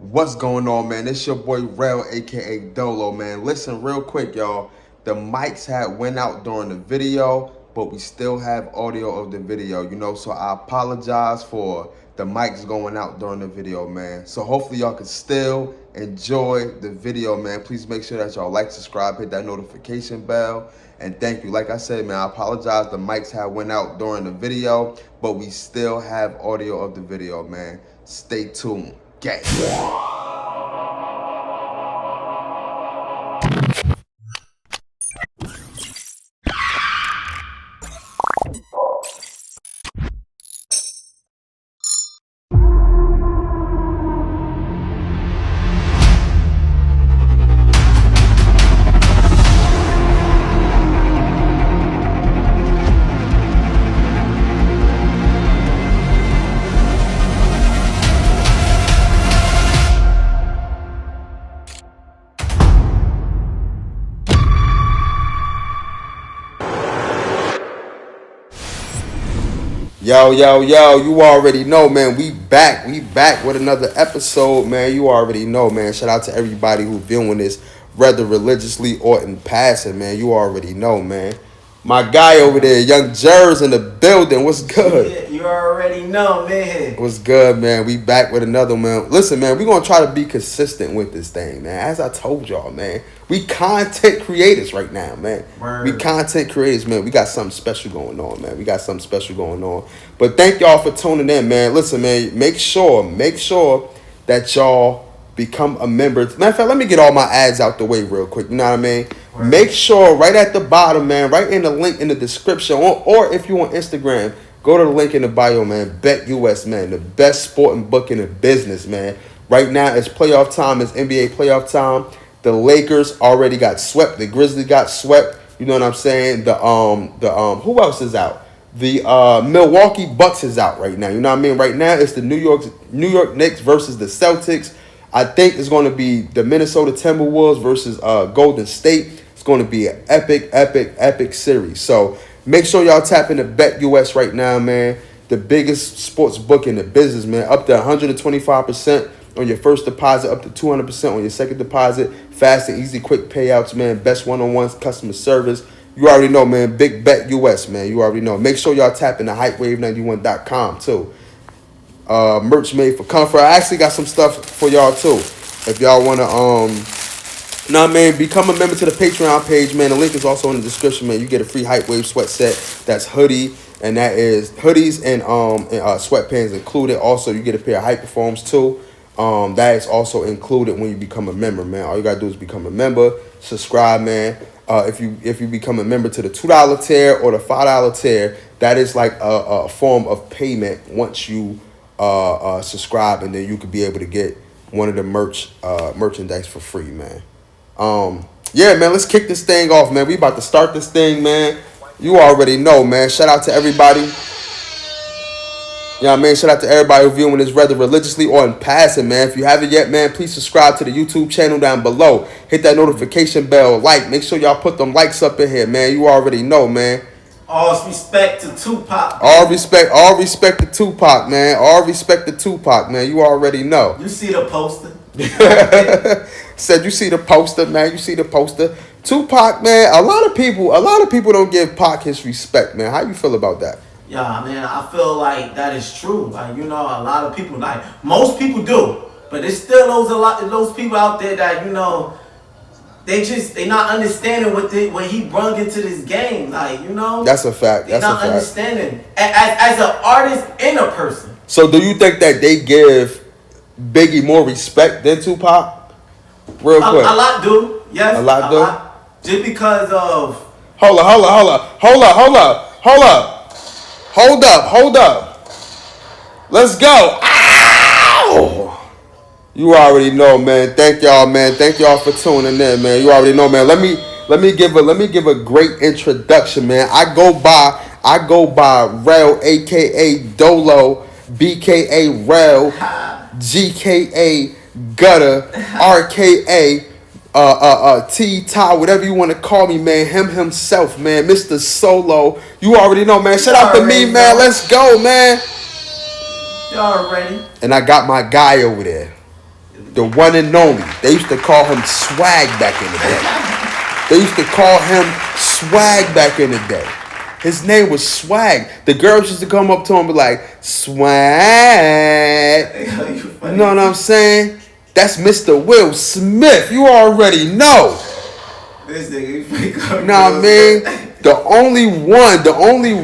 What's going on, man? It's your boy Rel, aka Dolo, man. Listen real quick, y'all. The mics had went out during the video, but we still have audio of the video, so I apologize for the mics going out during the video, man. So hopefully y'all can still enjoy the video, man. Please make sure that y'all like, subscribe, hit that notification bell, and thank you. Like I said, man, I apologize. The mics had went out during the video, but we still have audio of the video, man. Stay tuned. Gang. Yo, yo, yo, you already know, man. We back with another episode, man. You already know, man. Shout out to everybody who viewing this, whether religiously or in passing, man. You already know, man. My guy over there, Young Jers in the building. What's good? Yeah, you already know, man. What's good, man? We back with another man. Listen, man, we gonna try to be consistent with this thing, man. As I told y'all, man, we content creators right now, man. Word. We content creators, man. We got something special going on, man. We got something special going on. But thank y'all for tuning in, man. Listen, man, make sure that y'all become a member. Matter of fact, let me get all my ads out the way real quick. You know what I mean? Word. Make sure right at the bottom, man, right in the link in the description, or if you on Instagram, go to the link in the bio, man. BetUS, man. The best sporting book in the business, man. Right now, it's playoff time. It's NBA playoff time. The Lakers already got swept. The Grizzlies got swept. You know what I'm saying? Who else is out? The Milwaukee Bucks is out right now. You know what I mean? Right now, it's the New York Knicks versus the Celtics. I think it's going to be the Minnesota Timberwolves versus Golden State. It's going to be an epic series. So make sure y'all tap into BetUS right now, man. The biggest sports book in the business, man. Up to 125% on your first deposit, up to 200% on your second deposit. Fast and easy, quick payouts, man. Best one-on-one customer service. You already know, man. Big BetUS, man. You already know. Make sure y'all tap into hypewave91.com, too. Merch made for comfort. I actually got some stuff for y'all, too. If y'all want to, become a member to the Patreon page, man. The link is also in the description, man. You get a free Hypewave sweat set. That's hoodie, and that is hoodies and sweatpants included. Also, you get a pair of Hyperfoams, too. That is also included when you become a member, man. All you gotta do is become a member, subscribe, man. If you become a member to the $2 tier or the $5 tier, that is like a form of payment once you subscribe, and then you could be able to get one of the merchandise for free, man. Yeah, man, let's kick this thing off, man. We about to start this thing, man. You already know, man. Shout out to everybody. Yeah, man, shout out to everybody who viewing this, whether religiously or in passing, man. If you haven't yet, man, please subscribe to the YouTube channel down below. Hit that notification bell, make sure y'all put them likes up in here, man. You already know, man. All respect to Tupac. All respect to Tupac, man. All respect to Tupac, man. You already know. You see the poster. Said you see the poster, man. You see the poster. Tupac, man. A lot of people don't give Pac his respect, man. How you feel about that? Yeah, man, I feel like that is true. Like, a lot of people, like, most people do. But there's still those people out there that, they not understanding what he brung into this game. Like, That's a fact. They're not understanding. As an artist and a person. So do you think that they give Biggie more respect than Tupac? Real quick. A lot do. Yes. A lot do? Just because of... Hold up. Let's go. Ow! You already know, man. Thank y'all, man. Thank y'all for tuning in, man. You already know, man. Let me give a great introduction, man. I go by Rel, aka Dolo, BKA Rel, GKA Gutter, RKA T-Ty, whatever you want to call me, man. Him himself, man. Mr. Solo. You already know, man. Shout out to me, man. Let's go, man. Y'all ready? And I got my guy over there. The one and only. They used to call him Swag back in the day. They used to call him Swag back in the day. His name was Swag. The girls used to come up to him and be like, Swag. You know what I'm saying? That's Mr. Will Smith. You already know. This nigga, Nah, man. The only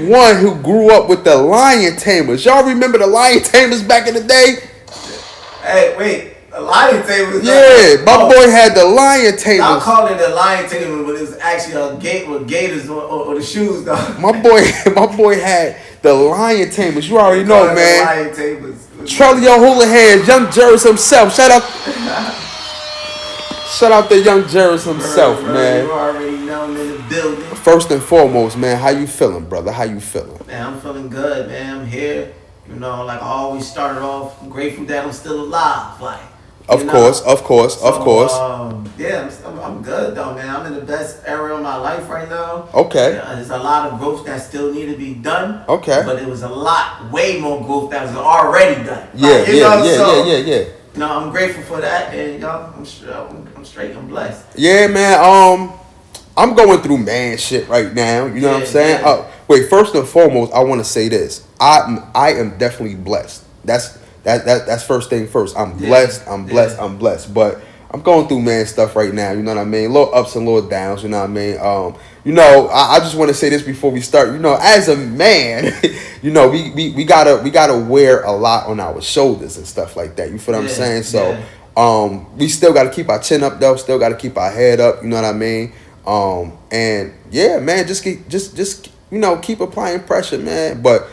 one who grew up with the Lion Tamers. Y'all remember the Lion Tamers back in the day? Hey, wait. The Lion Tamers? Yeah, my boy had the Lion Tamers. I'll call it the Lion Tamer, but it was actually a gate with gators or the shoes, though. My boy had the Lion Tamers. You already know, man. Lion Tamers. Trellio Houlihan, Young Jerris himself. Shout out to Young Jerris himself, man. You already know I'm in the building. First and foremost, man, how you feeling, brother? How you feeling? Man, I'm feeling good, man. I'm here. You know, like I always started off, I'm grateful that I'm still alive. Like, Of course. Yeah, I'm good though, man. I'm in the best era of my life right now. Okay. Yeah, there's a lot of growth that still need to be done. Okay. But it was a lot, way more growth that was already done. Yeah. No, I'm grateful for that, and y'all, I'm straight. I'm blessed. Yeah, man. I'm going through man shit right now. You know what I'm saying? Yeah. Wait. First and foremost, I want to say this. I am definitely blessed. That's first thing first. I'm blessed. I'm blessed. But I'm going through man stuff right now. You know what I mean? Little ups and little downs. You know what I mean? You know, I just want to say this before we start. You know, as a man, you know, we gotta wear a lot on our shoulders and stuff like that. You feel what I'm saying? So, we still gotta keep our chin up though. Still gotta keep our head up. You know what I mean? And yeah, man, just you know, keep applying pressure, man. But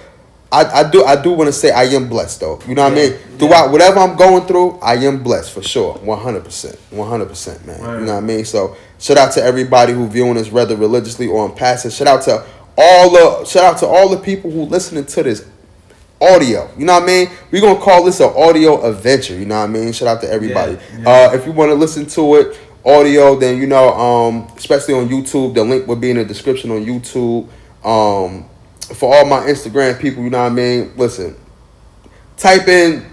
I do want to say I am blessed though. You know what I mean? Throughout whatever I'm going through, I am blessed for sure. 100%, man. Right. You know what I mean? So shout out to everybody who viewing us whether religiously or on passive. Shout out to all the people who listening to this audio. You know what I mean? We're gonna call this an audio adventure. You know what I mean? Shout out to everybody. If you want to listen to it audio, then you know, especially on YouTube, the link will be in the description on YouTube. For all my Instagram people, you know what I mean? Listen, type in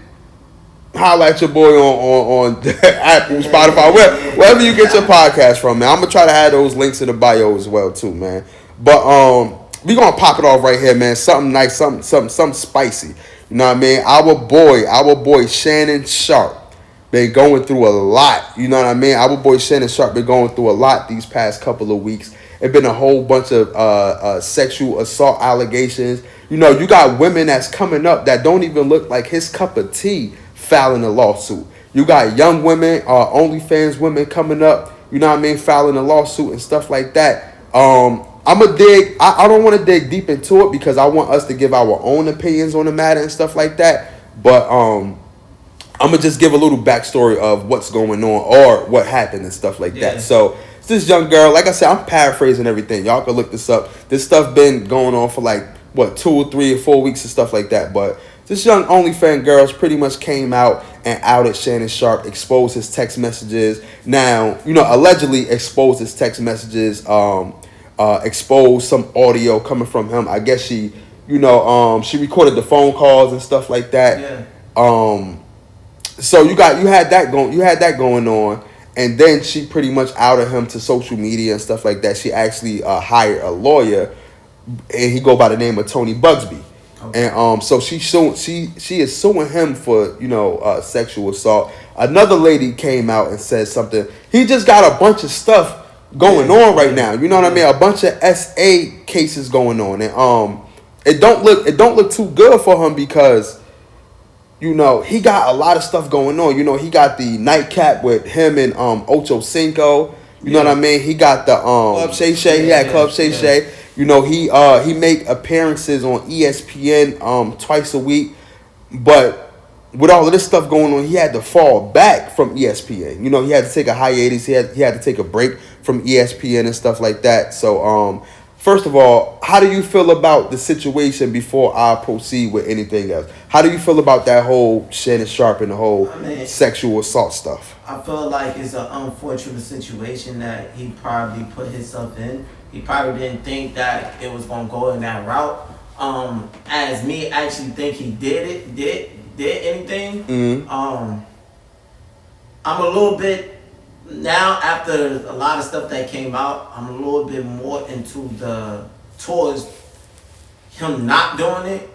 Holla at your boy on Apple, Spotify, wherever you get your podcast from, man. I'm gonna try to have those links in the bio as well too, man. But we gonna pop it off right here, man. Something nice, something spicy. You know what I mean? Our boy Shannon Sharp been going through a lot. You know what I mean? Our boy Shannon Sharp been going through a lot these past couple of weeks. It's been a whole bunch of sexual assault allegations. You know, you got women that's coming up that don't even look like his cup of tea filing a lawsuit. You got young women, OnlyFans women coming up, you know what I mean, filing a lawsuit and stuff like that. I don't want to dig deep into it because I want us to give our own opinions on the matter and stuff like that. But I'm going to just give a little backstory of what's going on or what happened and stuff like that. So, this young girl, like I said, I'm paraphrasing everything. Y'all can look this up. This stuff been going on for like, 2 or 3 or 4 weeks and stuff like that. But this young OnlyFans girl pretty much came out and outed Shannon Sharp, exposed his text messages. Now, you know, allegedly exposed his text messages, exposed some audio coming from him. I guess she, you know, she recorded the phone calls and stuff like that. Yeah. So you had that going on. And then she pretty much outed him to social media and stuff like that. She actually hired a lawyer, and he go by the name of Tony Bugsby. Okay. And so she is suing him for, you know, sexual assault. Another lady came out and said something. He just got a bunch of stuff going on right now. You know what I mean? A bunch of SA cases going on, and it don't look too good for him because, you know, he got a lot of stuff going on. You know, he got the nightcap with him and Ocho Cinco. You know what I mean? He got the Club Shay Shay. He had Club Shay Shay. You know, he make appearances on ESPN twice a week. But with all of this stuff going on, he had to fall back from ESPN. You know, he had to take a hiatus. He had to take a break from ESPN and stuff like that. So first of all, how do you feel about the situation before I proceed with anything else? How do you feel about that whole Shannon Sharp and the whole sexual assault stuff? I feel like it's an unfortunate situation that he probably put himself in. He probably didn't think that it was going to go in that route. As me actually think he did anything. I'm a little bit now after a lot of stuff that came out. I'm a little bit more into the towards him not doing it.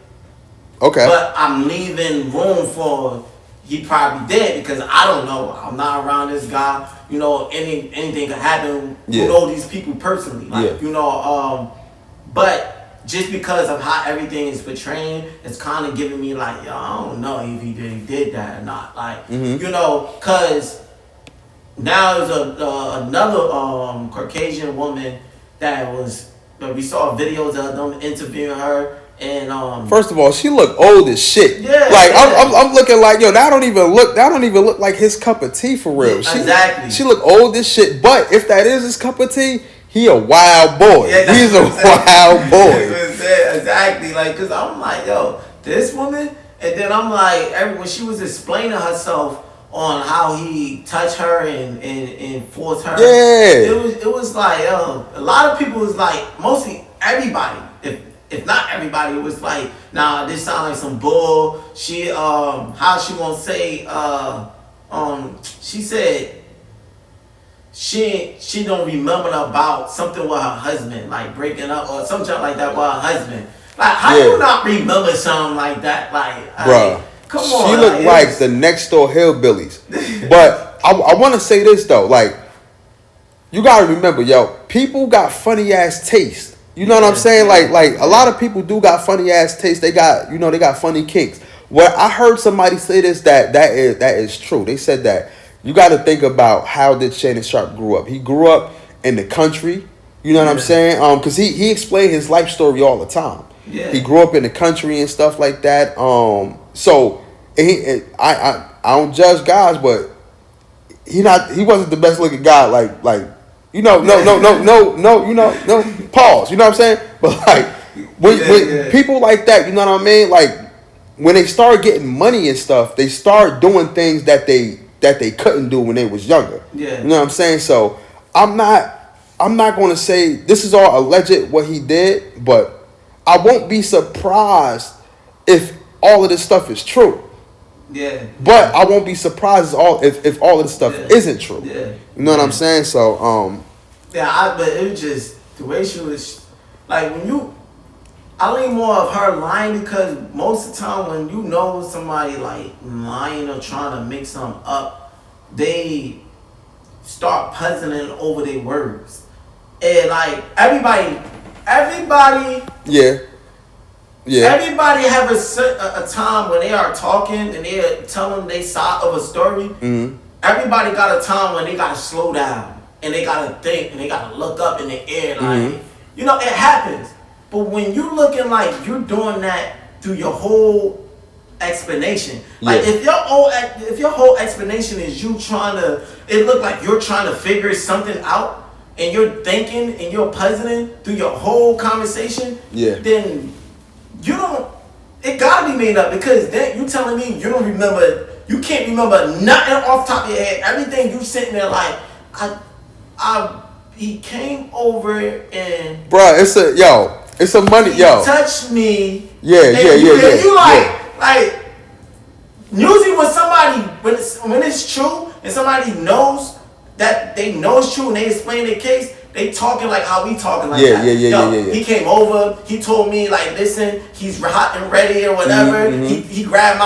Okay. But I'm leaving room for he probably did because I don't know. I'm not around this guy. You know, anything could happen. Yeah. You know these people personally. Like, Yeah. you know, but just because of how everything is portraying, it's kind of giving me like, yo, I don't know if he really did that or not. Like, you know, because now there's another Caucasian woman that we saw videos of them interviewing her. And first of all, she look old as shit. Yeah, like yeah. I'm looking like, yo, that don't even look like his cup of tea for real. Yeah, exactly. She look old as shit. But if that is his cup of tea, he a wild boy. Yeah, he's a wild boy. Exactly. Like, cause I'm like, yo, this woman, and then I'm like, when she was explaining herself on how he touched her and forced her. Yeah. It was like, yo, a lot of people was like, mostly everybody. If not everybody, it was like, nah, this sounds like some bull. She how she gonna say she said she don't remember about something with her husband, like breaking up or something like that with her husband. Like, how you not remember something like that? Like, bruh, come on. She looked like the next door hillbillies. But I want to say this though, like, you gotta remember, yo, people got funny ass taste. You know what I'm saying? Like a lot of people do got funny ass taste. They got funny kinks. Well, I heard somebody say this that is true. They said that you got to think about how did Shannon Sharp grew up. He grew up in the country. You know what I'm saying? Because he explained his life story all the time. Yeah. He grew up in the country and stuff like that. So I don't judge guys, but he wasn't the best looking guy. Like. No, pause. You know what I'm saying? But like, when people like that, you know what I mean? Like, when they start getting money and stuff, they start doing things that they couldn't do when they was younger. Yeah. You know what I'm saying? So I'm not going to say this is all alleged what he did, but I won't be surprised if all of this stuff is true. Yeah. But I won't be surprised if all of this stuff isn't true. Yeah. You know what I'm saying? So but it was just the way she was like I lean more of her lying because most of the time when you know somebody like lying or trying to make something up, they start puzzling over their words. And like everybody yeah. Everybody have a time when they are talking and they're telling their side of a story. Mm-hmm. Everybody got a time when they gotta slow down and they gotta think and they gotta look up in the air. Like, you know, it happens. But when you looking like you're doing that through your whole explanation, like if your whole explanation is you trying to, it look like you're trying to figure something out and you're thinking and you're puzzling through your whole conversation. Then you don't. It gotta be made up because then you telling me you don't remember. You can't remember nothing off the top of your head. Everything you sitting there like, he came over and bruh, it's a money, he touched me. Yeah. You like usually when somebody when it's true and somebody knows that they know it's true and they explain their case. They talking like how we talking like that. Yeah. He came over. He told me like, listen, he's hot and ready or whatever. He grabbed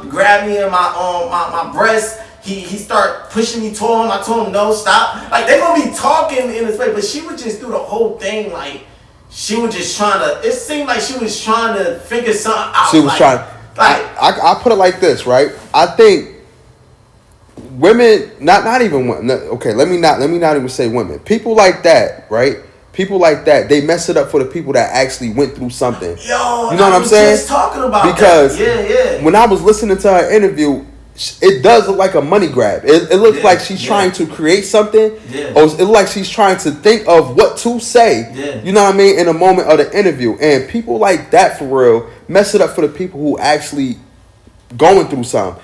he grabbed me in my breast. He start pushing me toward him. I told him no, stop. Like they gonna be talking in this way, but she would just do the whole thing like she was just trying to. It seemed like she was trying to figure something out. She was trying. Like I put it like this, right? I think. Women, not even women. Okay, let me not even say women. People like that, right? People like that, they mess it up for the people that actually went through something. Yo, you know what I'm saying? Just talking about because that. When I was listening to her interview, it does look like a money grab. It looks like she's trying to create something. Or it looks like she's trying to think of what to say. You know what I mean? In a moment of the interview, and people like that for real mess it up for the people who actually going through something.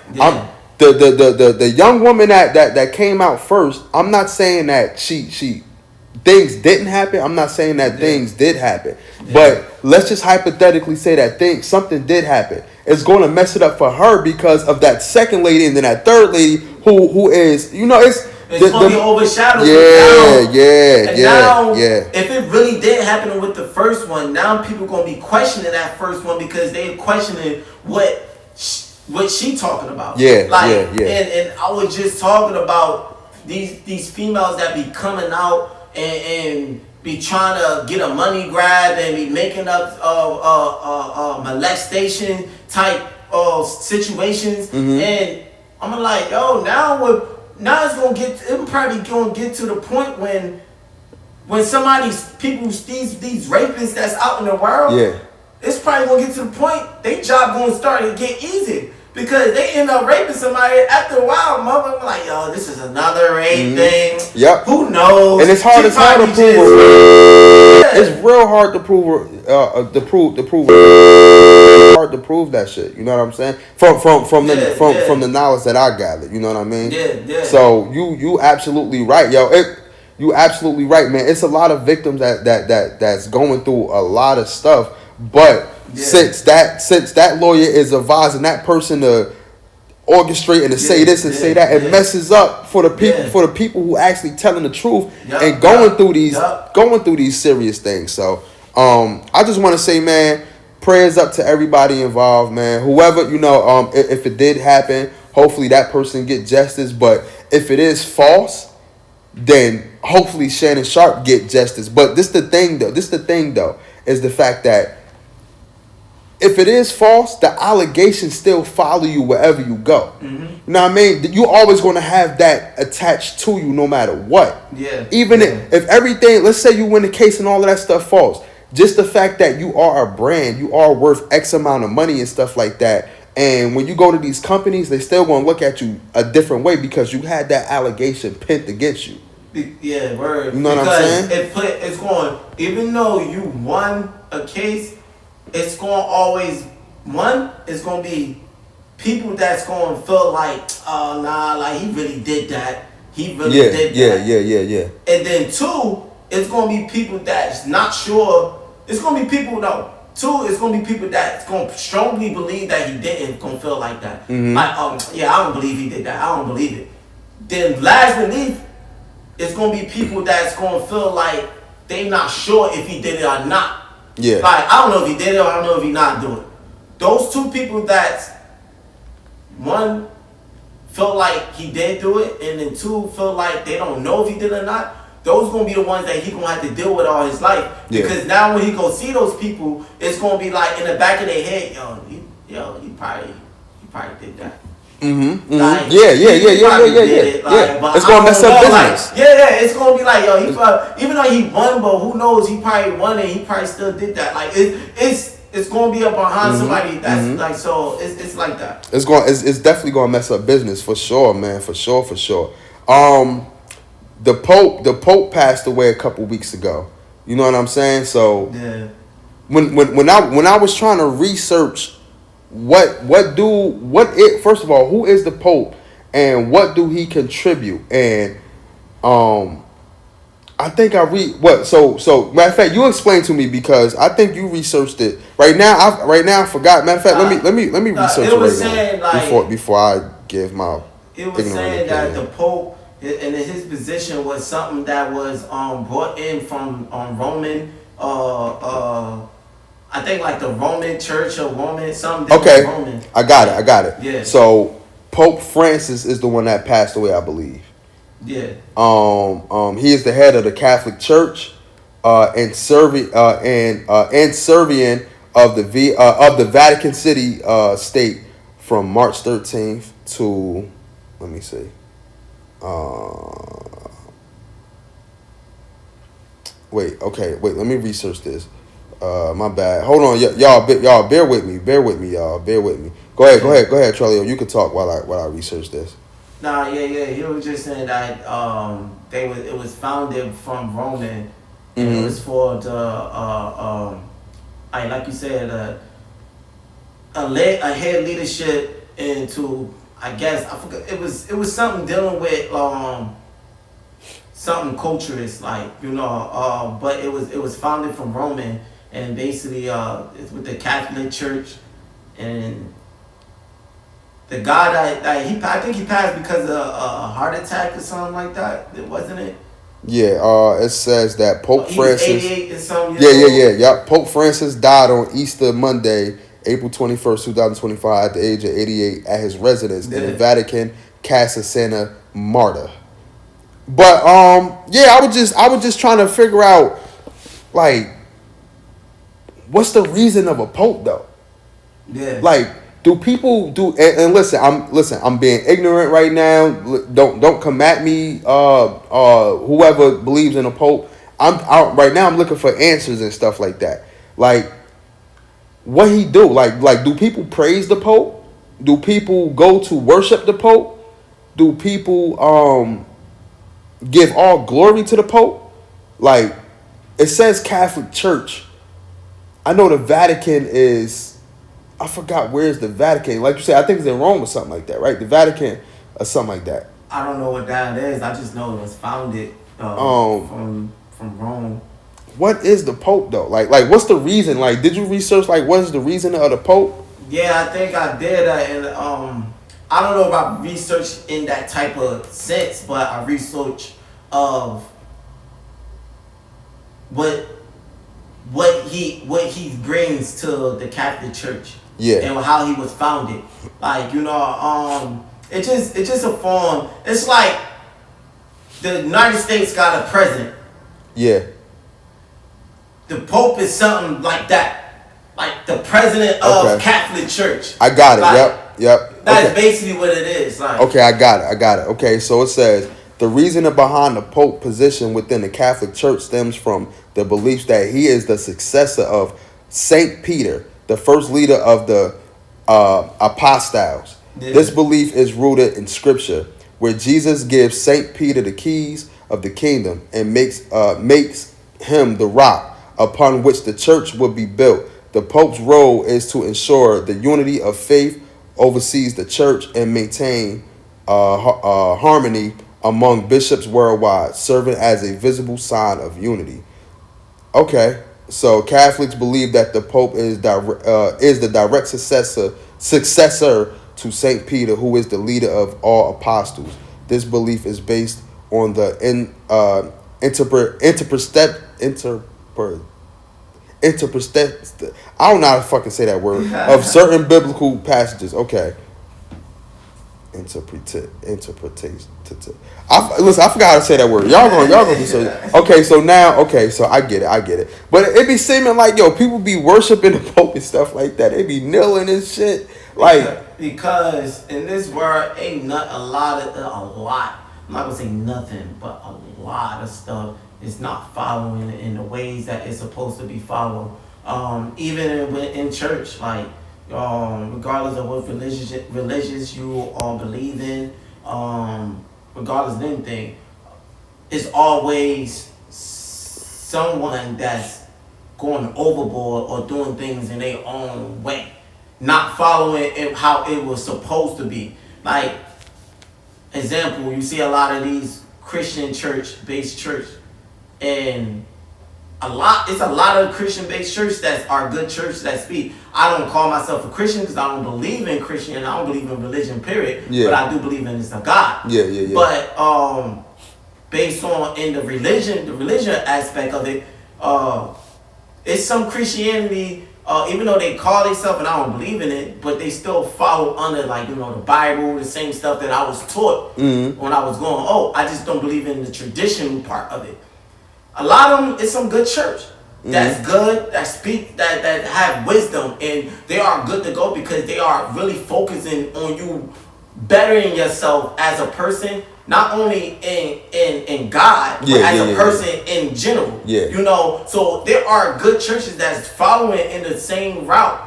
The young woman that came out first, I'm not saying that she things didn't happen. I'm not saying that things did happen. But let's just hypothetically say that something did happen. It's going to mess it up for her because of that second lady and then that third lady who is, It's gonna be overshadowed. Yeah. If it really did happen with the first one, now people gonna be questioning that first one because they questioning what she talking about. Yeah. And I was just talking about these females that be coming out and be trying to get a money grab and be making up molestation type situations, and I'm like, yo, now it's gonna it probably gonna get to the point when these rapists that's out in the world, it's probably gonna get to the point they job gonna start to get easy. Because they end up raping somebody after a while, mother. I'm like, yo, this is another rape thing. Yep. Who knows? And it's hard to prove. It's real hard to prove. Hard to prove that shit. You know what I'm saying? From the knowledge that I gathered. You know what I mean? Yeah. So you absolutely right, yo. You absolutely right, man. It's a lot of victims that's going through a lot of stuff, but. Since that lawyer is advising that person to orchestrate and to say this and say that, it messes up for the people who actually telling the truth and going through these serious things. So I just want to say, man, prayers up to everybody involved, man. Whoever, if it did happen, hopefully that person get justice. But if it is false, then hopefully Shannon Sharp get justice. But this the thing though, is the fact that if it is false, the allegations still follow you wherever you go. You know what I mean? You're always going to have that attached to you no matter what. Yeah. Even if everything, let's say you win the case and all of that stuff falls, just the fact that you are a brand, you are worth X amount of money and stuff like that. And when you go to these companies, they still going to look at you a different way because you had that allegation pinned against you. Yeah, word. You know what I'm saying? It's going, even though you won a case, it's going to be people that's going to feel like, oh, nah, like he really did that. He really did that. Yeah. And then two, it's going to be people that's not sure. It's going to be people, it's going to be people that's going to strongly believe that he didn't, going to feel like that. Like, I don't believe he did that. I don't believe it. Then last relief, it's going to be people that's going to feel like they not sure if he did it or not. Yeah. Like, I don't know if he did it or I don't know if he not doing it. Those two people that one felt like he did do it, and then two felt like they don't know if he did it or not, those gonna be the ones that he gonna have to deal with all his life. Yeah. Because now when he go see those people, it's gonna be like in the back of their head, he probably did that. Like, Yeah. But it's gonna mess up business. Like, it's gonna be like, he probably, even though he won, but who knows? He probably won and he probably still did that. Like it's gonna be up behind somebody that's like, so it's like that. It's definitely gonna mess up business for sure, man. For sure. The Pope passed away a couple weeks ago. You know what I'm saying? So when I was trying to research. First of all, who is the Pope and what do he contribute? And I think I read what so matter of fact, you explain to me because I think you researched it. Right now I forgot. Matter of fact, let me research it right now before I give my it was saying that the Pope and his position was something that was brought in from Roman I think like the Roman Church or Roman something. Okay, Roman. I got it. Yeah. So Pope Francis is the one that passed away, I believe. Yeah. He is the head of the Catholic Church, and Serbian of the Vatican City state from March 13th to, let me see. Wait, let me research this. My bad. Hold on, y'all bear with me, y'all. Bear with me. Go ahead, Trellio. You can talk while I research this. Nah, yeah. He was just saying that it was founded from Roman, and it was for the like you said, a head leadership into, I guess I forgot, it was something dealing with something culturist, like, but it was founded from Roman. And basically, it's with the Catholic Church, and The guy I think he passed because of a heart attack or something like that. Wasn't it? Yeah, it says that Pope He was Francis. 88 and something years old. Yeah. Pope Francis died on Easter Monday, April 21st, 2025, at the age of 88, at his residence in the Vatican, Casa Santa Marta. But yeah, I was just trying to figure out, like, what's the reason of a pope though? Yeah. Like, do people do? And listen, I'm being ignorant right now. Don't come at me. Whoever believes in a pope, I'm out right now. I'm looking for answers and stuff like that. Like, what he do? Like, do people praise the pope? Do people go to worship the pope? Do people give all glory to the pope? Like, it says Catholic Church. I know the Vatican is. I forgot where's the Vatican. Like you said, I think it's in Rome or something like that, right? The Vatican or something like that. I don't know what that is. I just know it was founded from Rome. What is the Pope though? Like what's the reason? Like, did you research like what is the reason of the Pope? Yeah, I think I did, and I don't know if I researched in that type of sense, but I researched of what he brings to the Catholic Church. Yeah. And how he was founded. Like, it's just a form. It's like the United States got a president. Yeah. The Pope is something like that. Like the president of Catholic Church. I got it. Like, Yep. That's basically what it is. Like, okay, I got it. Okay, so it says the reason behind the Pope position within the Catholic Church stems from the beliefs that he is the successor of Saint Peter, the first leader of the apostles. Yeah. This belief is rooted in Scripture, where Jesus gives Saint Peter the keys of the kingdom and makes him the rock upon which the church will be built. The Pope's role is to ensure the unity of faith, oversees the church, and maintain harmony among bishops worldwide, serving as a visible sign of unity. Okay. So Catholics believe that the Pope is the direct successor to Saint Peter, who is the leader of all apostles. This belief is based on the I don't know how to fucking say that word of certain biblical passages. Okay. Interpretation. Listen, I forgot how to say that word. Y'all gonna be so. Okay, so I get it. But it be seeming like people be worshiping the Pope and stuff like that. They be kneeling and shit. Like because in this world ain't a lot. I'm not gonna say nothing, but a lot of stuff is not following in the ways that it's supposed to be followed. Even in church, like. Regardless of what religious you all believe in, regardless of anything, it's always someone that's going overboard or doing things in their own way, not following it how it was supposed to be. Like, example, you see a lot of these Christian church-based church, and it's a lot of Christian-based church that are good church that speak. I don't call myself a Christian because I don't believe in Christian. I don't believe in religion, period. Yeah. But I do believe in this of God. Yeah. But based on in the religion aspect of it, it's some Christianity. Even though they call themselves, and I don't believe in it, but they still follow under the Bible, the same stuff that I was taught when I was going. I just don't believe in the traditional part of it. A lot of them, it's some good church that's good, that speak, that have wisdom, and they are good to go because they are really focusing on you bettering yourself as a person, not only in God, but as a person in general. Yeah. So there are good churches that's following in the same route,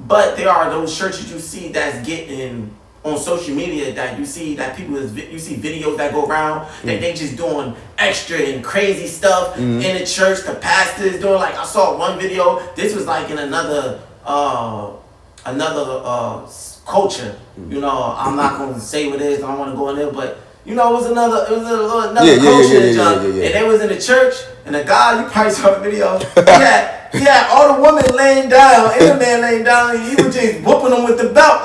but there are those churches you see that's getting on social media that you see that you see videos that go around that they just doing extra and crazy stuff in the church. The pastor is doing I saw one video. This was in another culture. I'm not gonna say what it is. I don't want to go in there, but it was another culture. And they was in the church, and the guy, you probably saw the video. He had all the women laying down and the man laying down, and he was just whooping them with the belt.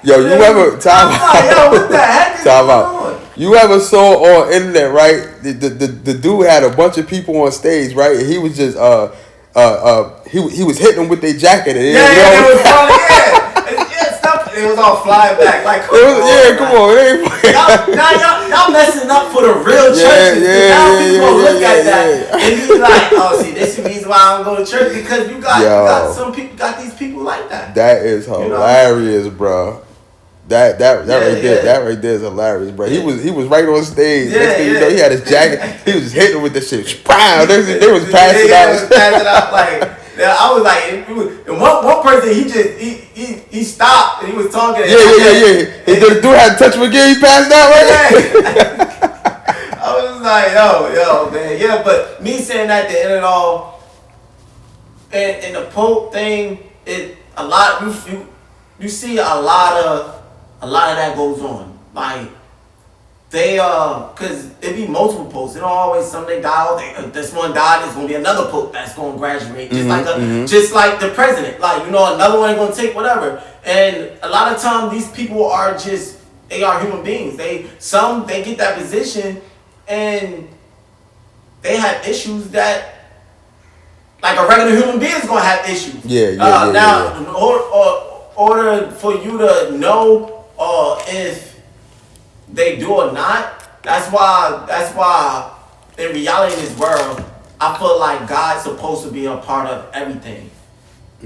Yo, you ever time out? Yo, what the heck is time going out. on? You ever saw on internet, right? The dude had a bunch of people on stage, right? And he was just he was hitting them with their jacket. And Yeah, it was funny. Yeah, stuff. It was all flying back. Like, come on, come on. y'all messing up for the real churches. Now people gonna look at that and be like, oh, see, this is the reason why I don't go to church, because you got some people, got these people like that. That is hilarious, bro. That right there is hilarious, bro. He was right on stage. Next thing you know, he had his jacket. He was just hitting them with the shit. Wow, they was passing out. Like, I was like, and one person, he stopped and he was talking. Yeah. The dude had to touch him again. He passed out right. I was like, yo, man, yeah. But me saying that, at the end of it all, and the Pope thing, you see a lot of that goes on. Like, they cause it be multiple popes. It don't always somebody die. This one died. There's gonna be another pope that's gonna graduate. Just like the president. Like, another one gonna take whatever. And a lot of times these people are they are human beings. They get that position and they have issues that, like, a regular human being is gonna have issues. Now, in order for you to know if they do or not, that's why in reality in this world, I feel like God's supposed to be a part of everything.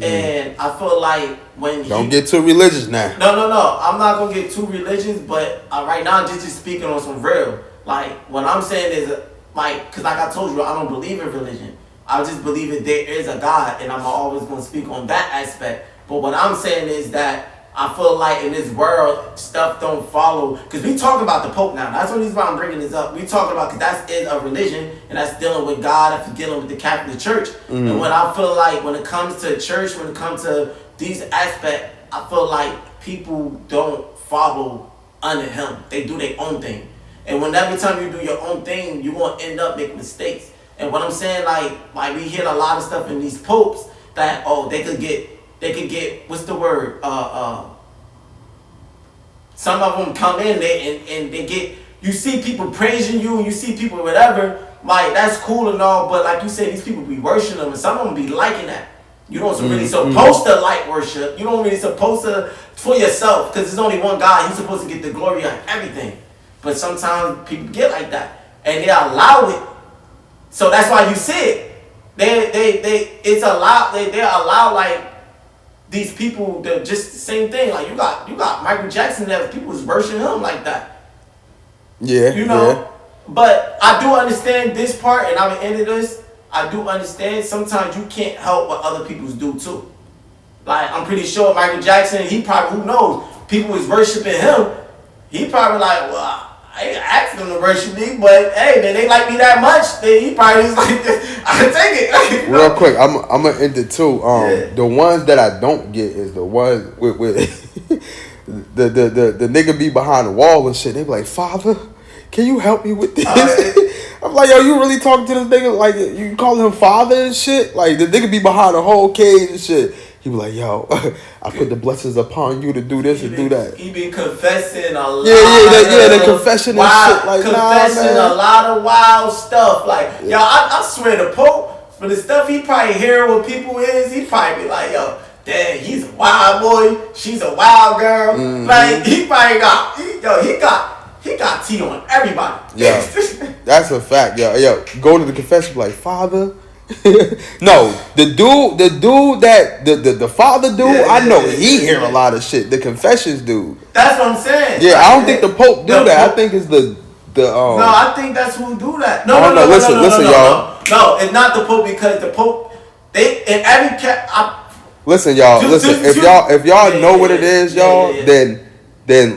And I feel like when don't get too religious now. No, I'm not gonna get too religious, but right now just speaking on some real. Like, what I'm saying is, like, because like I told you, I don't believe in religion. I just believe that there is a God, and I'm always gonna speak on that aspect. But what I'm saying is that I feel like in this world, stuff don't follow. Because we talking about the Pope now. That's the reason why I'm bringing this up. We talking about, because that is a religion, and that's dealing with God, that's dealing with the Catholic Church. And when I feel like when it comes to church, when it comes to these aspects, I feel like people don't follow under him. They do their own thing. And every time you do your own thing, you're going to end up making mistakes. And what I'm saying, like we hear a lot of stuff in these popes that, they could get, what's the word? Some of them come in and they get, you see people praising you and you see people whatever, like, that's cool and all, but like you said, these people be worshiping them and some of them be liking that. You don't really supposed to like worship. You don't really supposed to for yourself, because there's only one God. He's supposed to get the glory on everything. But sometimes people get like that and they allow it. So that's why you see it. They allow like these people to just the same thing. Like, you got Michael Jackson, that people was worshiping him like that. Yeah. Yeah. But I do understand this part, and I'm into this. I do understand sometimes you can't help what other people do too. Like, I'm pretty sure Michael Jackson, he probably, who knows, people was worshiping him. He probably like, well, I ain't asked them to worship me, but hey, man, they like me that much. Then he probably was like, I can take it. Real quick, I'm gonna end it too. The ones that I don't get is the ones with the nigga be behind the wall and shit. They be like, Father, can you help me with this? I'm like, yo, you really talking to this nigga like you calling him father and shit? Like, the nigga be behind the whole cage and shit. He be like, yo, I put the blessings upon you to do this and do that. He been confessing a lot. The confession and shit. Like, confessing a lot of wild stuff. Like, yo, I swear the Pope, for the stuff he probably hearing what people is, he probably be like, yo, damn, he's a wild boy, she's a wild girl. Like, he probably he got tea on everybody. Yeah, that's a fact. Yo, go to the confession like, Father. No, the dude that the father dude, I know he hear a lot of shit. The confessions dude. That's what I'm saying. Yeah, I don't think the Pope do that. I think it's the No, I think that's who do that. No, listen, y'all. No, it's not the Pope, because the Pope, they in every listen, y'all. If y'all know what it is, y'all, then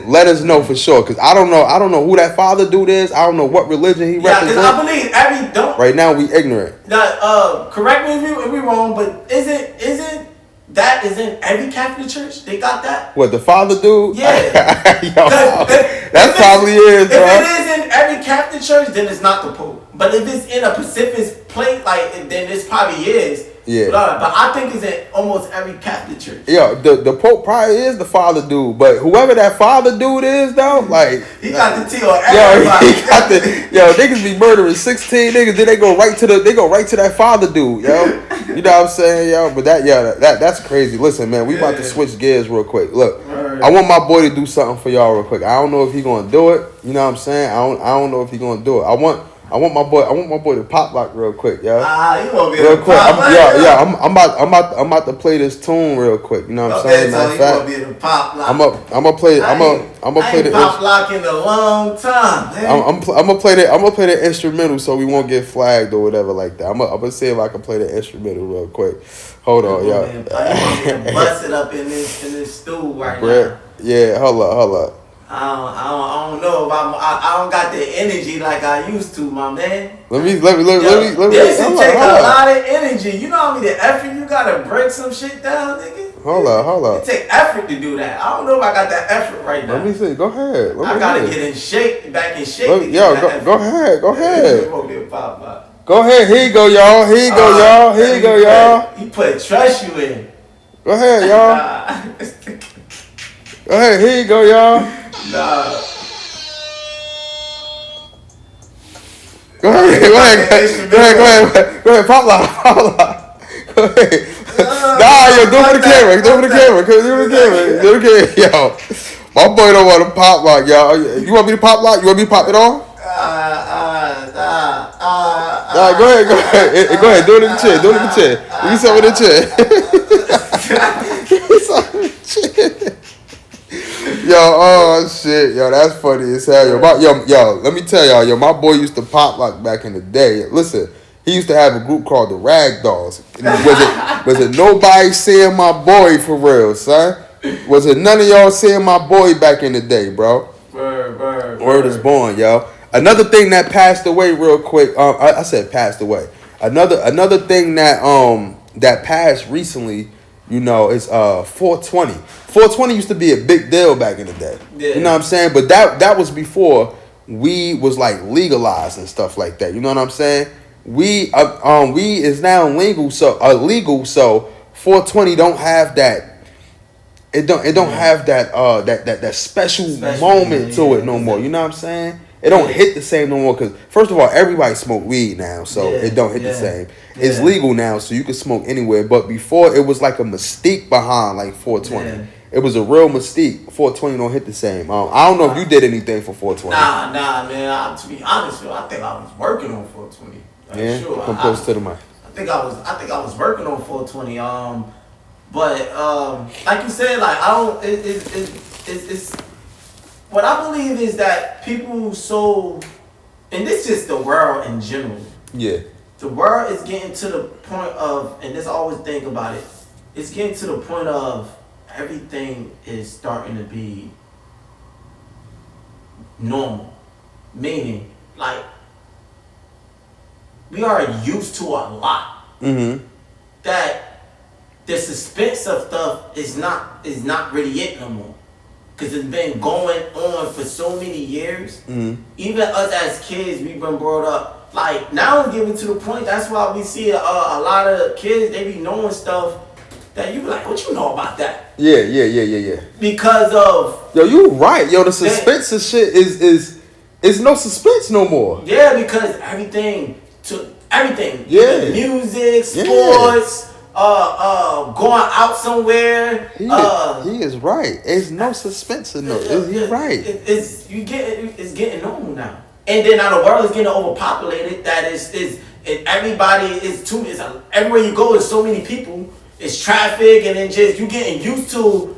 let us know for sure. Cause I don't know who that father dude is. I don't know what religion he represents. Yeah, cause I believe right now we ignorant. Correct me if we wrong, but isn't that in every Catholic church? They got that. What, the father dude? Yeah. That probably is, bro. If it is in every Catholic church, then it's not the Pope. But if it's in a Pacific plate, like, then this probably is. Yeah. But I think it's in almost every Catholic church. Yeah, the Pope probably is the father dude, but whoever that father dude is though, like he got the T on everybody. He got the Niggas be murdering 16 niggas, then they go right to that father dude, yo. You know what I'm saying, yo? But that's crazy. Listen, man, we about to switch gears real quick. Look, I want my boy to do something for y'all real quick. I don't know if he gonna do it. You know what I'm saying? I don't know if he gonna do it. I want my boy to pop lock real quick, yo. You gonna be real quick. I'm about to play this tune real quick. You know what I'm saying? So you gonna be the pop lock. I'm gonna play the pop lock in a long time, man. I'm gonna play the instrumental so we won't get flagged or whatever like that. I'm gonna see if I can play the instrumental real quick. Hold on, y'all. Bust it up in this stool right now. Yeah, hold up. I don't know if I don't got the energy like I used to, my man. Let me. This take a lot of energy. You know how many effort you gotta break some shit down, nigga? Hold up. It take effort to do that. I don't know if I got that effort right now. Let me see. Go ahead. I gotta get in shape, back in shape. Go ahead. Go ahead. Go Here you go, y'all. Here you go, y'all. He put trust you in. Go ahead, y'all. Go ahead. Here you go, y'all. Nah. Go ahead. Pop lock. Go ahead. Yo, do it for the camera. Yo, my boy don't want to pop lock, y'all. You want me to pop lock? You want me to pop it on? Go ahead. Do it in the chair. Give me some of the chair. Yo, oh shit, yo, that's funny as hell. Yo, let me tell y'all, yo, my boy used to pop lock back in the day. Listen, he used to have a group called the Rag Dolls. Was it nobody seeing my boy for real, son? Was it none of y'all seeing my boy back in the day, bro? Word is born, yo. Another thing that passed away real quick. I said passed away. Another thing that passed recently, you know, is 420. 420 used to be a big deal back in the day. Yeah. You know what I'm saying? But that was before weed was like legalized and stuff like that. You know what I'm saying? Weed is now legal, so 420 don't have that. It don't have that special moment to it no more. You know what I'm saying? It don't hit the same no more because first of all, everybody smoke weed now, so it don't hit the same. It's legal now, so you can smoke anywhere. But before, it was like a mystique behind like 420. Yeah. It was a real mystique. 420 don't hit the same. I don't know if you did anything for 420. Nah, man. To be honest with you, I think I was working on 420. Sure. Come close to the mic. I think I was working on 420. But like you said, like I don't. It's what I believe is that people and this is just the world in general. Yeah. The world is getting to the point of, and this always think about it. It's getting to the point of everything is starting to be normal, meaning like we are used to a lot. Mm-hmm. That the suspense of stuff is not really it no more. Because it's been going on for so many years. Mm-hmm. Even us as kids, we've been brought up. Like, now it's getting to the point, that's why we see a lot of kids, they be knowing stuff that you be like, what you know about that? Yeah. Because of... Yo, you right. Yo, the suspense of shit is no suspense no more. Yeah, because everything. Yeah. Music, sports... going out somewhere. He is right. There's no suspense in those. He's right. It's getting normal now, and then now the world is getting overpopulated. That is everybody is too. Everywhere you go, there's so many people. It's traffic, and then just you getting used to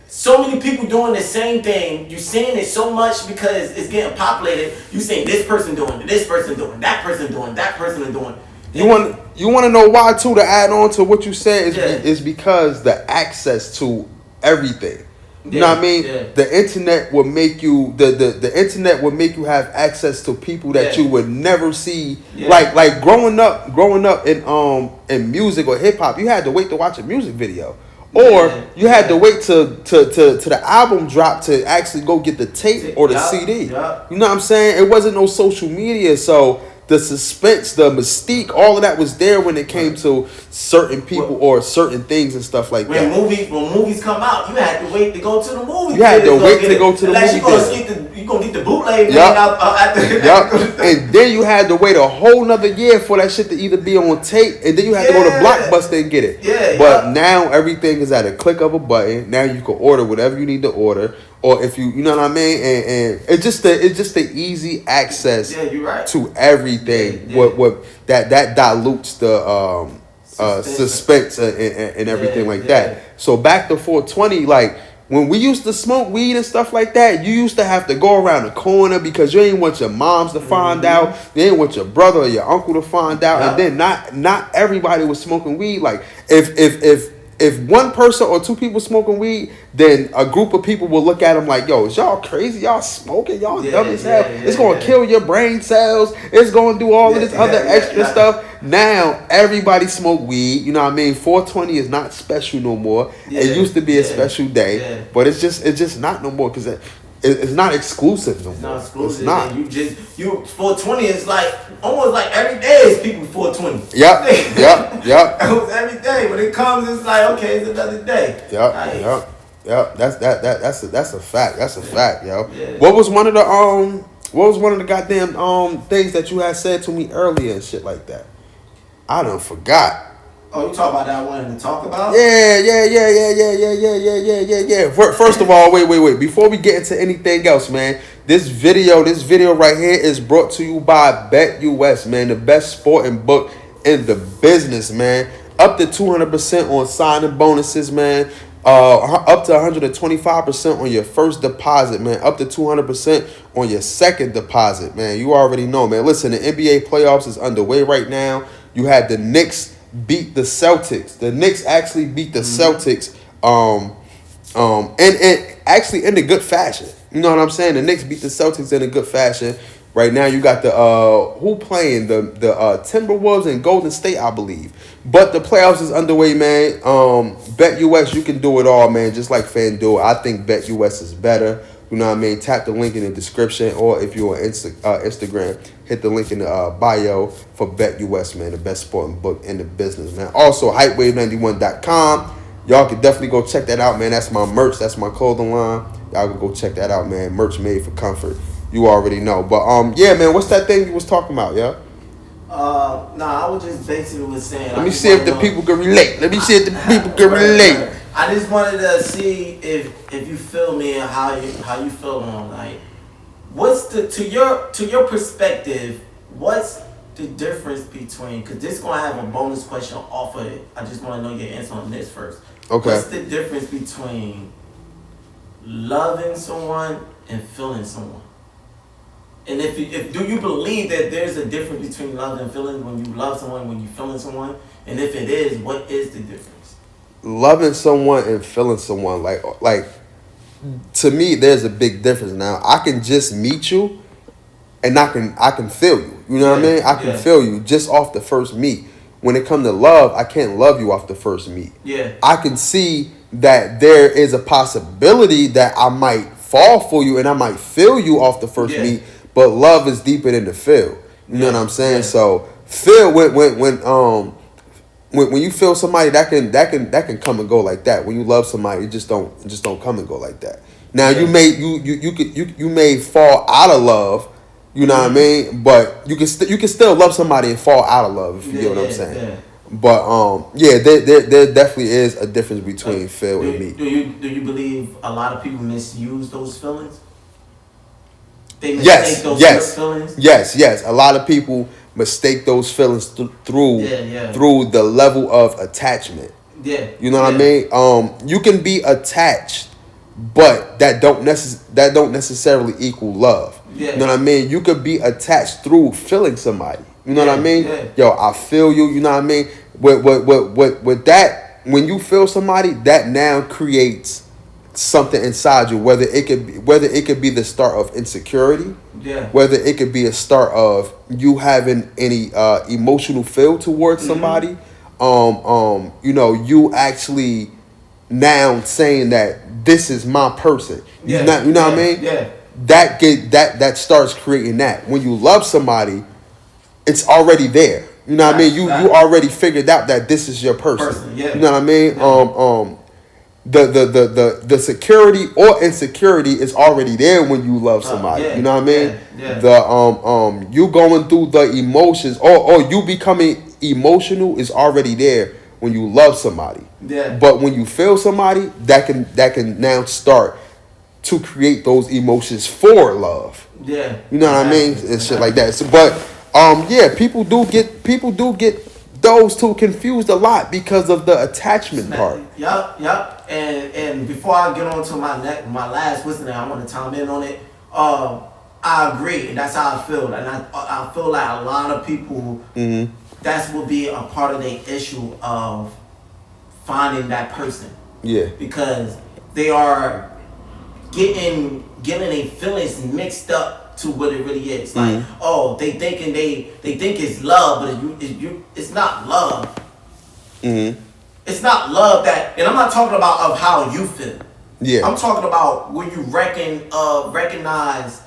so many people doing the same thing. You seeing it so much because it's getting populated. You seeing this person doing, this person doing, that person doing, that person doing. You want to know why too? To add on to what you said is because the access to everything. You know what I mean? Yeah. The internet will make you the internet will make you have access to people that you would never see. Yeah. Like growing up in music or hip hop, you had to wait to watch a music video. Or you had to wait to the album drop to actually go get the tape or the CD. Yeah. You know what I'm saying? It wasn't no social media, so the suspense, the mystique, all of that was there when it came to certain people or certain things and stuff like that. When movies come out, you had to wait to go to the movie. You had to wait to go to the movie. You gonna get the bootleg out and then you had to wait a whole nother year for that shit to either be on tape, and then you had to go to Blockbuster and get it. But now everything is at a click of a button. Now you can order whatever you need to order. Or if you know what I mean, and it's just the easy access to everything. What that dilutes the suspense and everything like that. So back to 420, like when we used to smoke weed and stuff like that, you used to have to go around the corner because you ain't want your moms to find out, you ain't want your brother or your uncle to find out, and then not everybody was smoking weed. Like if one person or two people smoking weed, then a group of people will look at them like, yo, is y'all crazy? Y'all smoking? Y'all dumb as hell? It's going to kill your brain cells. It's going to do all of this other extra stuff. Now, everybody smoke weed. You know what I mean? 420 is not special no more. It used to be a special day. But it's just not no more because it's not exclusive no more. It's not exclusive. It's not. You 420 is like almost like every day is people 420. Yep. Almost every day. When it comes, it's like okay, it's another day. Yep. That's a fact. That's a fact, yo. Yeah. What was one of the goddamn things that you had said to me earlier and shit like that? I done forgot. Oh, you talk about that one to talk about? Yeah. First of all, wait. Before we get into anything else, man, this video right here is brought to you by BetUS, man, the best sporting book in the business, man. Up to 200% on signing bonuses, man. Up to 125% on your first deposit, man. Up to 200% on your second deposit, man. You already know, man. Listen, the NBA playoffs is underway right now. You had the Knicks beat the Celtics. The Knicks actually beat the Celtics, and actually in a good fashion. You know what I'm saying? The Knicks beat the Celtics in a good fashion. Right now, you got the who playing the Timberwolves and Golden State, I believe. But the playoffs is underway, man. BetUS, you can do it all, man. Just like FanDuel, I think BetUS is better. You know what I mean? Tap the link in the description, or if you're on Instagram, hit the link in the bio for BetUS, man, the best sporting book in the business, man. Also, hypewave91.com. Y'all can definitely go check that out, man. That's my merch. That's my clothing line. Y'all can go check that out, man. Merch made for comfort. You already know. But, yeah, man, what's that thing you was talking about, yeah? I was just basically saying. Let me see if the people can relate. I just wanted to see if you feel me and how you feel on like what's to your perspective, what's the difference between, because this gonna have a bonus question off of it. I just want to know your answer on this first. Okay. What's the difference between loving someone and feeling someone? And if do you believe that there's a difference between love and feeling when you love someone, when you feeling someone? And if it is, what is the difference? Loving someone and feeling someone, like to me, there's a big difference. Now, I can just meet you, and I can feel you. You know what I mean? I can feel you just off the first meet. When it comes to love, I can't love you off the first meet. Yeah. I can see that there is a possibility that I might fall for you and I might feel you off the first meet, but love is deeper than the feel. You know what I'm saying? Yeah. So feel when you feel somebody, that can come and go like that. When you love somebody, it just don't come and go like that. Now you may fall out of love, you know what I mean, but you can still love somebody and fall out of love, if you get what I'm saying. Yeah. But there definitely is a difference between feel and me. Do you believe a lot of people misuse those feelings? They mistake those feelings? Yes. A lot of people mistake those feelings through the level of attachment. Yeah. You know what I mean? You can be attached, but that don't necessarily equal love. Yeah. You know what I mean? You could be attached through feeling somebody. You know what I mean? Yeah. Yo, I feel you. You know what I mean? With that, when you feel somebody, that now creates something inside you. Whether it could be the start of insecurity. Yeah. Whether it could be a start of you having any emotional feel towards somebody. You actually now saying that this is my person. You know what I mean? Yeah. That starts creating that. When you love somebody, it's already there. You know what I mean? You already figured out that this is your person. Yeah. You know what I mean? Yeah. The security or insecurity is already there when you love somebody. You know what I mean? The you going through the emotions or you becoming emotional is already there when you love somebody. Yeah. But when you feel somebody, that can now start to create those emotions for love. Yeah. You know what I mean? And shit like that. So, but yeah, people do get those two confused a lot because of the attachment part. Yup. And before I get on to my last listening, I want to chime in on it. I agree, and that's how I feel. And I feel like a lot of people, that's will be a part of the issue of finding that person. Yeah. Because they are getting their feelings mixed up to what it really is. Like, they think it's love, but it's not love. It's not love and I'm not talking about of how you feel. Yeah. I'm talking about when you recognize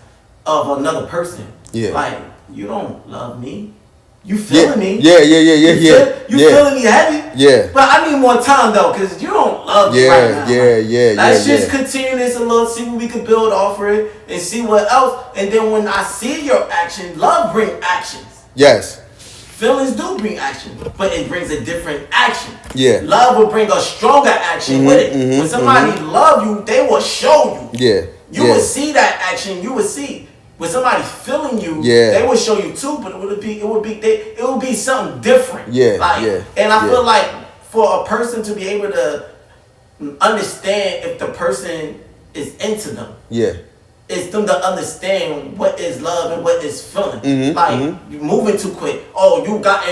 of another person. Yeah. Like, you don't love me. You feeling me? Yeah. You feeling me heavy? Yeah. But I need more time though, because you don't love me right now. Let's just continue this a little, see what we can build off of it, and see what else. And then when I see your action, love brings actions. Yes. Feelings do bring action, but it brings a different action. Yeah. Love will bring a stronger action with it. When somebody love you, they will show you. Yeah. You will see that action. You will see. When somebody's feeling you, they will show you too, but it would be something different. Yeah. And I feel like for a person to be able to understand if the person is into them. Yeah. It's them to understand what is love and what is feeling. You moving too quick. Oh, you got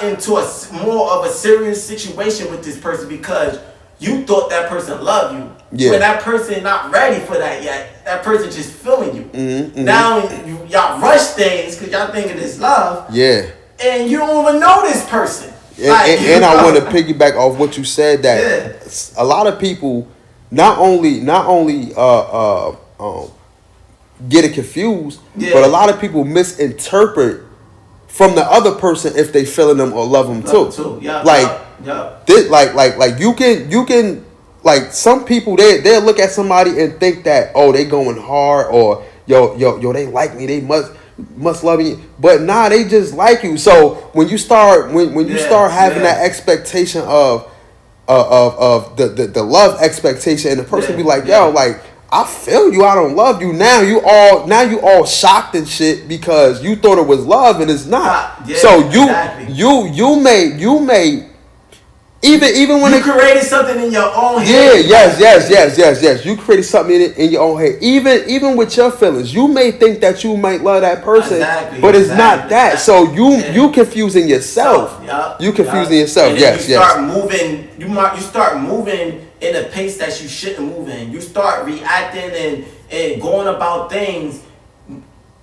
into a more of a serious situation with this person because you thought that person loved you. Yeah. When that person not ready for that yet. That person just feeling you. Now y'all rush things because y'all thinking it's love. Yeah. And you don't even know this person. And I want to piggyback off what you said that a lot of people not only get it confused, but a lot of people misinterpret from the other person if they feeling them or love them too. Like you can like some people they look at somebody and think that they going hard or yo they like me, they must love me, but nah, they just like you. So when you start having that expectation of the love expectation, and the person be like, yo, like I feel you, I don't love you. Now you all shocked and shit because you thought it was love and it's not. So you may even when you created something in your own head. Yes. You created something in your own head. Even with your feelings, you may think that you might love that person, but it's not that. So you confusing yourself. You confusing yourself. And then you start moving. You start moving in a pace that you shouldn't move in. You start reacting and going about things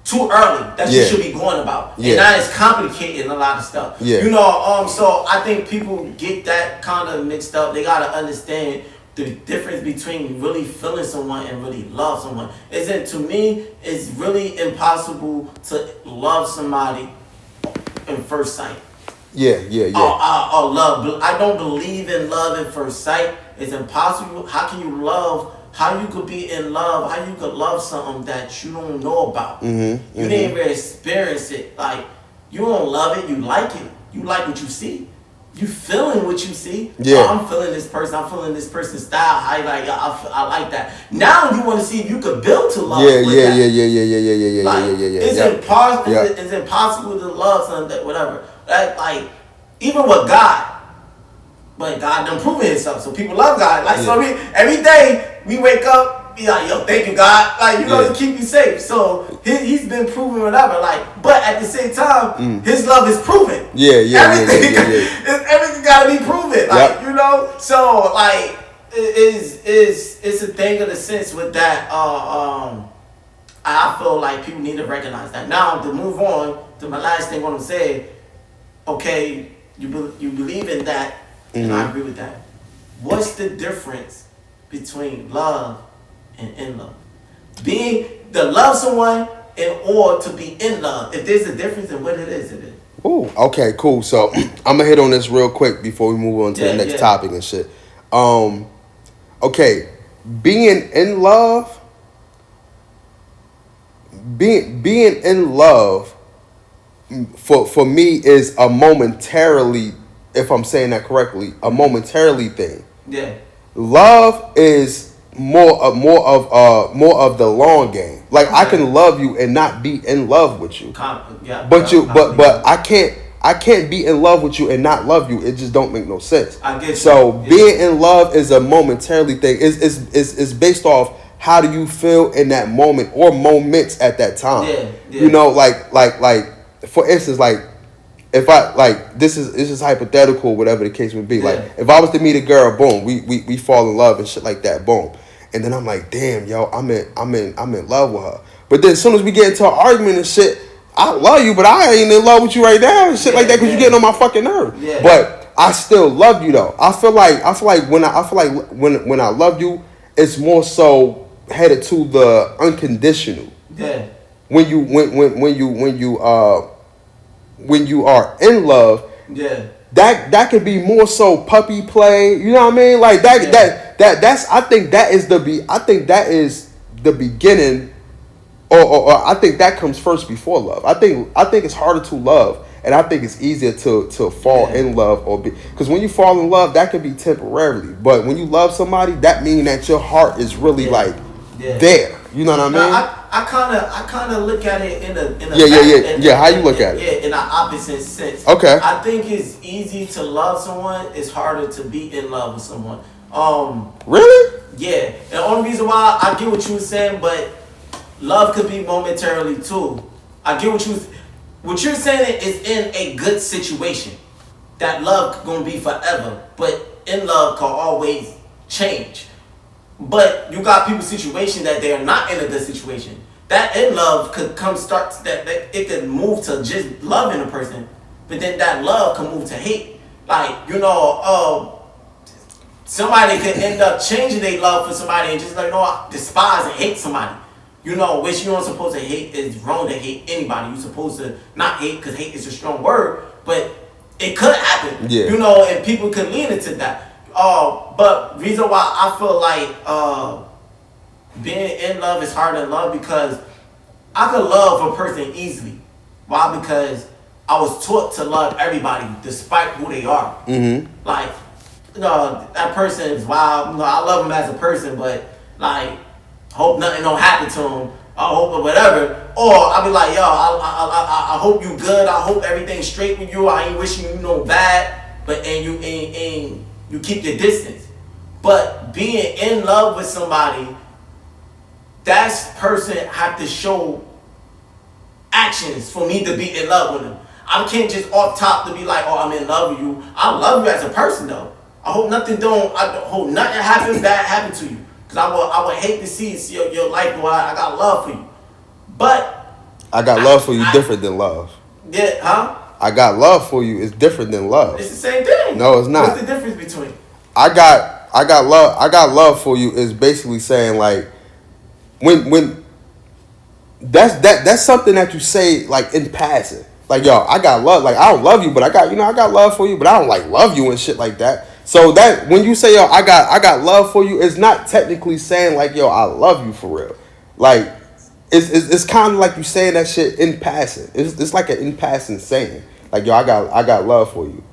too early that you should be going about. And now it's complicating a lot of stuff. So I think people get that kind of mixed up. They gotta understand the difference between really feeling someone and really love someone. To me, it's really impossible to love somebody in first sight. Or love. I don't believe in love at first sight. It's impossible. How can you love? How you could be in love? How you could love something that you don't know about? You didn't even experience it. Like, you don't love it. You like it. You like what you see. You feeling what you see. I'm feeling this person. I'm feeling this person's style. I like that. Now you want to see if you could build to love. It's impossible to love something that whatever. Like even with God. But God done proven himself, so people love God. So every day we wake up, be like, yo, thank you, God. To keep you safe. So he's been proven whatever. But at the same time, his love is proven. Everything gotta be proven. So it's a thing of the sense with that. I feel like people need to recognize that. Now to move on to my last thing, what I'm saying. Okay, you believe in that. And I agree with that. What's the difference between love and in love? Being to love someone in order to be in love. If there's a difference in what it is, it is. Ooh, okay, cool. So I'm gonna hit on this real quick before we move on to the next topic and shit. Okay, being in love, being in love for me is a momentarily, if I'm saying that correctly, a momentarily thing. Yeah. Love is more of the long game. Like I can love you and not be in love with you. But I can't be in love with you and not love you. It just don't make no sense. I get you. So being in love is a momentarily thing. It's based off how do you feel in that moment or moments at that time. Yeah. You know, like for instance, like if I like this is hypothetical, whatever the case would be. Like if I was to meet a girl, boom, we fall in love and shit like that, boom. And then I'm like, damn, yo, I'm in love with her. But then as soon as we get into an argument and shit, I love you, but I ain't in love with you right now and shit like that because you're getting on my fucking nerve. Yeah. But I still love you though. I feel like when I love you, it's more so headed to the unconditional. Yeah. When you are in love, that could be more so puppy play. You know what I mean? Like that's I think that is the beginning, or I think that comes first before love. I think it's harder to love, and I think it's easier to fall in love because when you fall in love, that can be temporarily, but when you love somebody, that means that your heart is really there. You know what I mean? Now, I kind of look at it in a how you look at it? Yeah, in an opposite sense. Okay. I think it's easy to love someone. It's harder to be in love with someone. Really? Yeah. And the only reason why I get what you were saying, but love could be momentarily too. I get what you're saying is in a good situation. That love gonna be forever, but in love can always change. But you got people's situation that they are not in a good situation. That in love could that it could move to just loving a person, but then that love can move to hate. Like, somebody could end up changing their love for somebody and just despise and hate somebody. Which you aren't supposed to hate. It's wrong to hate anybody. You're supposed to not hate because hate is a strong word, but it could happen. Yeah. And people could lean into that. But reason why I feel like being in love is harder than love because I could love a person easily. Why? Because I was taught to love everybody despite who they are. Mm-hmm. Like, that person is wild. I love him as a person, but like, hope nothing don't happen to him. I hope or whatever. Or I'll be like, yo, I hope you good. I hope everything's straight with you. I ain't wishing you no bad. But you keep your distance. But being in love with somebody, that person have to show actions for me to be in love with them. I can't just off top to be like, oh, I'm in love with you. I love you as a person though. I hope nothing bad happen to you. Cause I would hate to see your life, boy. I got love for you. But I got love for you different than love. Yeah, huh? I got love for you is different than love. It's the same thing. No, it's not. What's the difference between? I got love for you is basically saying like when that's something that you say like in passing. Like, yo, I got love. Like, I don't love you, but I got love for you, but I don't like love you and shit like that. So that when you say, yo, I got love for you, it's not technically saying like, yo, I love you for real. Like, it's kind of like you saying that shit in passing. It's like an in passing saying. Like, yo, I got love for you.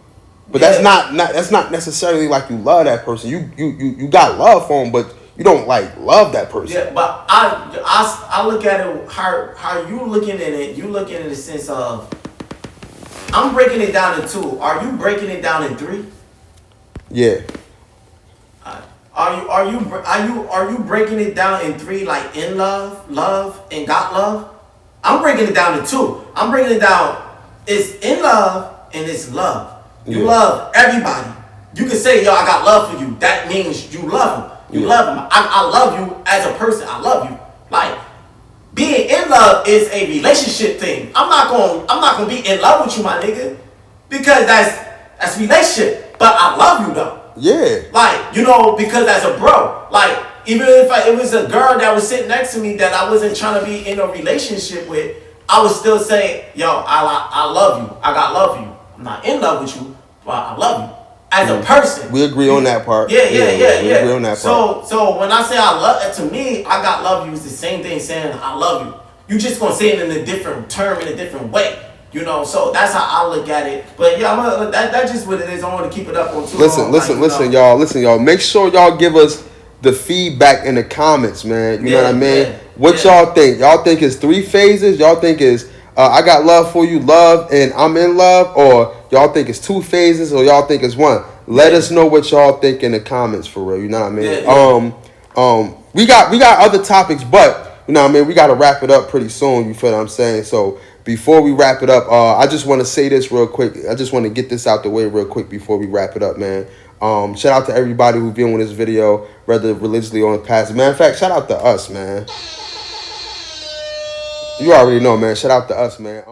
But that's not necessarily like you love that person. You got love for him, but you don't like love that person. Yeah, but I look at it how you looking at it. You looking in the sense of I'm breaking it down in 2. Are you breaking it down in 3? Yeah. Are you breaking it down in 3 like in love, and got love? I'm breaking it down in 2. I'm breaking it down. It's in love and it's love. You love everybody. You can say, yo, I got love for you. That means you love him. You love him. I love you as a person. I love you. Like, being in love is a relationship thing. I'm not gonna be in love with you, my nigga, because that's relationship. But I love you though. Yeah. Like, because as a bro, like even if it was a girl that was sitting next to me that I wasn't trying to be in a relationship with, I would still say, yo, I love you. I got love for you. I'm not in love with you, but I love you as a person. We agree on that part. Yeah. We agree on that part. So when I say I love, to me, I got love you is the same thing saying I love you. You just gonna say it in a different term, in a different way. You know, so that's how I look at it. But yeah, that's just what it is. I want to keep it up on too long. Listen, y'all. Make sure y'all give us the feedback in the comments, man. You know what I mean? What y'all think? Y'all think it's 3 phases? Y'all think it's I got love for you, love, and I'm in love? Or y'all think it's 2 phases, or y'all think it's 1? Let us know what y'all think in the comments, for real. You know what I mean? We got other topics, but you know what I mean? We got to wrap it up pretty soon. You feel what I'm saying? So before we wrap it up, I just want to say this real quick. I just want to get this out the way real quick before we wrap it up, man. Shout out to everybody who's viewing this video, whether religiously or in past. Matter of fact, shout out to us, man. You already know, man. Shout out to us, man.